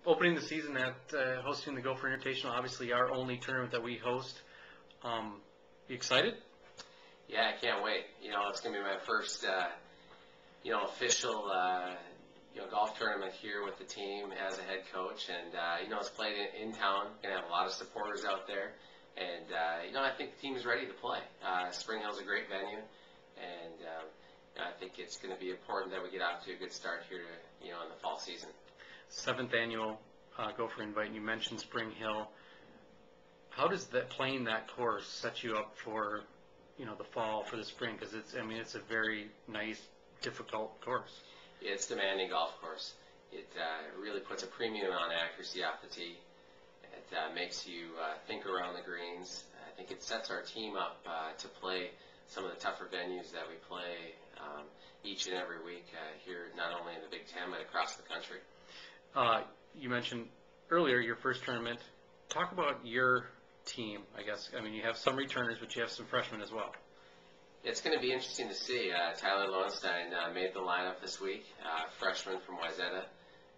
Opening the season at hosting the Gopher Invitational, obviously our only tournament that we host. You excited? Yeah, I can't wait. It's going to be my first, official, golf tournament here with the team as a head coach. And, it's played in town. Going to have a lot of supporters out there. And, I think the team is ready to play. Spring Hill's a great venue. And, I think it's going to be important that we get off to a good start here, in the fall season. 7th annual Gopher Invite, and you mentioned Spring Hill. How does playing that course set you up for, the fall, for the spring? Because it's a very nice, difficult course. It's a demanding golf course. It really puts a premium on accuracy off the tee. It makes you think around the greens. I think it sets our team up to play some of the tougher venues that we play each and every week here, not only in the Big Ten, but across the country. You mentioned earlier your first tournament. Talk about your team, I guess. You have some returners, but you have some freshmen as well. It's going to be interesting to see. Tyler Lowenstein made the lineup this week, freshman from Wayzata.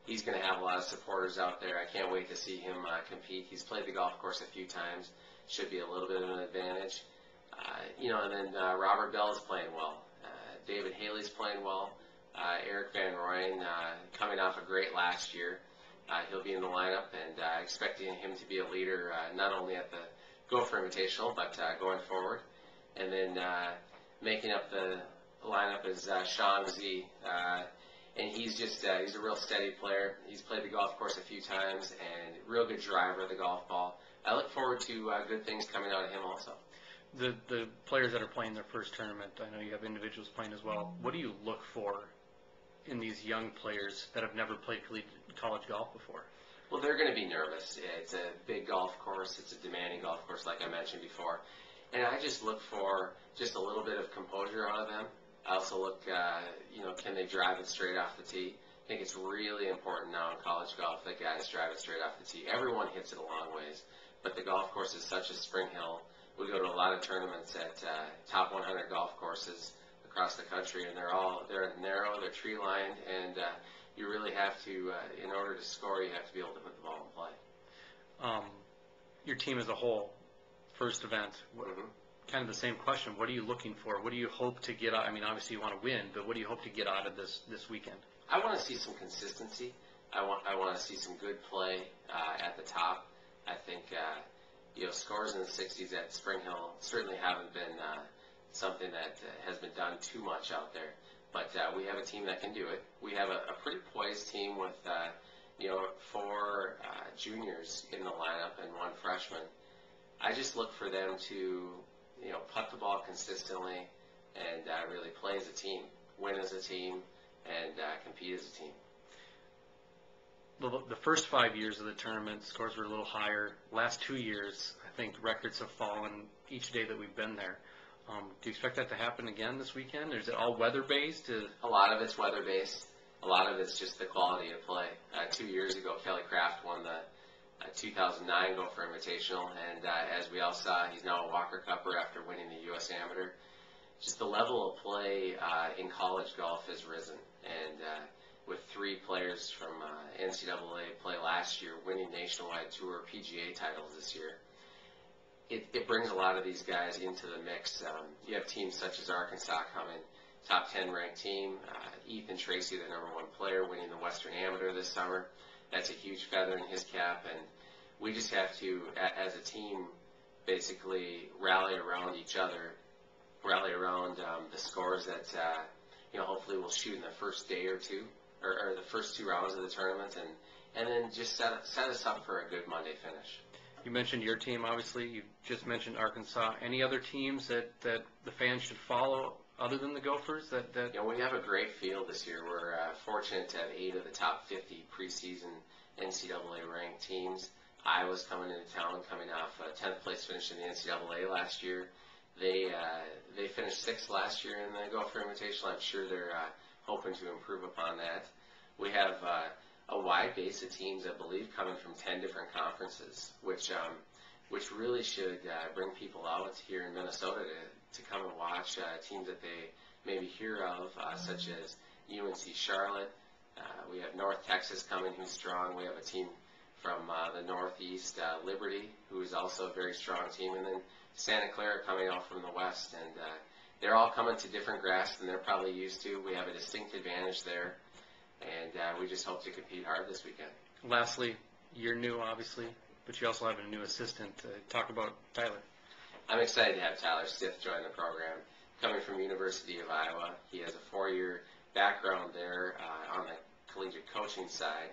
He's going to have a lot of supporters out there. I can't wait to see him compete. He's played the golf course a few times. Should be a little bit of an advantage. And then Robert Bell is playing well. David Haley's playing well. Eric Van Rooyen coming off a great last year. He'll be in the lineup, and expecting him to be a leader not only at the Gopher Invitational, but going forward. And then making up the lineup is Sean Z. And he's a real steady player. He's played the golf course a few times, and real good driver of the golf ball. I look forward to good things coming out of him also. The players that are playing their first tournament, I know you have individuals playing as well. What do you look for in these young players that have never played college golf before? Well, they're going to be nervous. It's a big golf course. It's a demanding golf course, like I mentioned before. And I just look for just a little bit of composure out of them. I also look, can they drive it straight off the tee? I think it's really important now in college golf that guys drive it straight off the tee. Everyone hits it a long ways, but the golf course is such a Spring Hill. We go to a lot of tournaments at top 100 golf courses across the country, and they're narrow, they're tree lined, and you really have to, in order to score, you have to be able to put the ball in play. Your team as a whole, first event, kind of the same question. What are you looking for? What do you hope to get out? Obviously you want to win, but what do you hope to get out of this weekend? I want to see some consistency. I want to see some good play at the top. I think scores in the 60s at Spring Hill certainly haven't been something that has been done too much out there. But we have a team that can do it. We have a pretty poised team with 4 juniors in the lineup and 1 freshman. I just look for them to putt the ball consistently and really play as a team, win as a team, and compete as a team. The first 5 years of the tournament, scores were a little higher. Last 2 years, I think records have fallen each day that we've been there. Do you expect that to happen again this weekend? Or is it all weather-based? A lot of it's weather-based. A lot of it's just the quality of play. 2 years ago, Kelly Kraft won the 2009 Gopher Invitational, and as we all saw, he's now a Walker Cupper after winning the U.S. Amateur. Just the level of play in college golf has risen, and with 3 players from NCAA play last year winning nationwide tour PGA titles this year, it brings a lot of these guys into the mix. You have teams such as Arkansas coming, top 10 ranked team. Ethan Tracy, the #1 player, winning the Western Amateur this summer. That's a huge feather in his cap, and we just have to, as a team, basically rally around each other, rally around the scores that hopefully we'll shoot in the first day or two, or the first 2 rounds of the tournament, and then just set us up for a good Monday finish. You mentioned your team, obviously. You just mentioned Arkansas. Any other teams that the fans should follow other than the Gophers? We have a great field this year. We're fortunate to have 8 of the top 50 preseason NCAA ranked teams. Iowa's coming into town, coming off a 10th place finish in the NCAA last year. They finished 6th last year in the Gopher Invitational. I'm sure they're hoping to improve upon that. We have a wide base of teams, I believe, coming from 10 different conferences, which really should bring people out here in Minnesota to come and watch teams that they maybe hear of, such as UNC Charlotte, We have North Texas coming, who's strong. We have a team from the Northeast, Liberty, who is also a very strong team, and then Santa Clara coming out from the West. And they're all coming to different grass than they're probably used to. We have a distinct advantage there, and we just hope to compete hard this weekend. Lastly, you're new, obviously, but you also have a new assistant. Talk about Tyler. I'm excited to have Tyler Stith join the program. Coming from University of Iowa, he has a 4-year background there on the collegiate coaching side,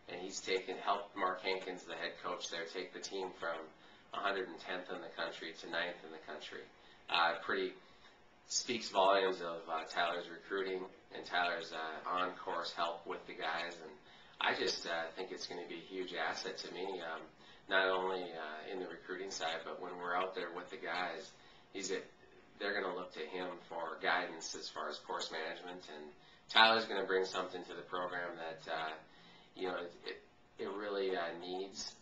and he's helped Mark Hankins, the head coach there, take the team from 110th in the country to 9th in the country. Pretty speaks volumes of Tyler's recruiting and Tyler's on-course help with the guys, and I just think it's going to be a huge asset to me, not only in the recruiting side, but when we're out there with the guys, they're going to look to him for guidance as far as course management, and Tyler's going to bring something to the program that it really needs.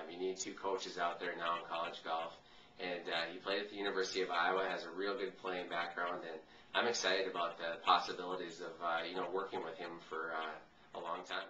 You need 2 coaches out there now in college golf, and he played at the University of Iowa, has a real good playing background, and I'm excited about the possibilities of working with him for a long time.